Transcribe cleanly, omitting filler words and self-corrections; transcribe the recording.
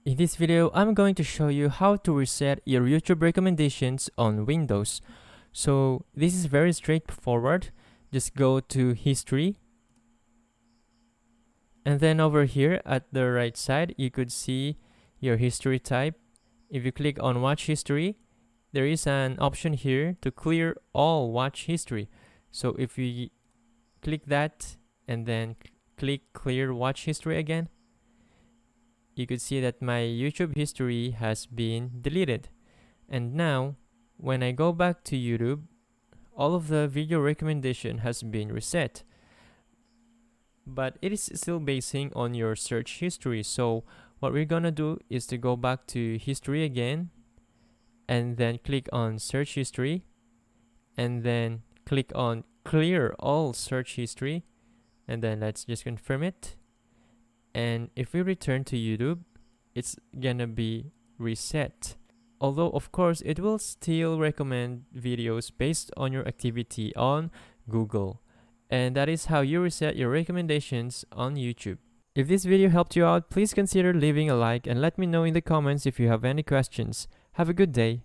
In this video, I'm going to show you how to reset your YouTube recommendations on Windows. So this is very straightforward. Just go to History. And then over here at the right side, you could see your history type. If you click on Watch History, there is an option here to clear all watch history. So if we click that and then click Clear Watch History again, you could see that my YouTube history has been deleted. And now, when I go back to YouTube, all of the video recommendation has been reset. But it is still basing on your search history. So what we're gonna do is to go back to history again, and then click on search history, and then click on clear all search history, and then let's just confirm it. And if we return to YouTube, it's gonna be reset. Although of course it will still recommend videos based on your activity on Google. And that is how you reset your recommendations on YouTube. If this video helped you out, please consider leaving a like and let me know in the comments if you have any questions. Have a good day.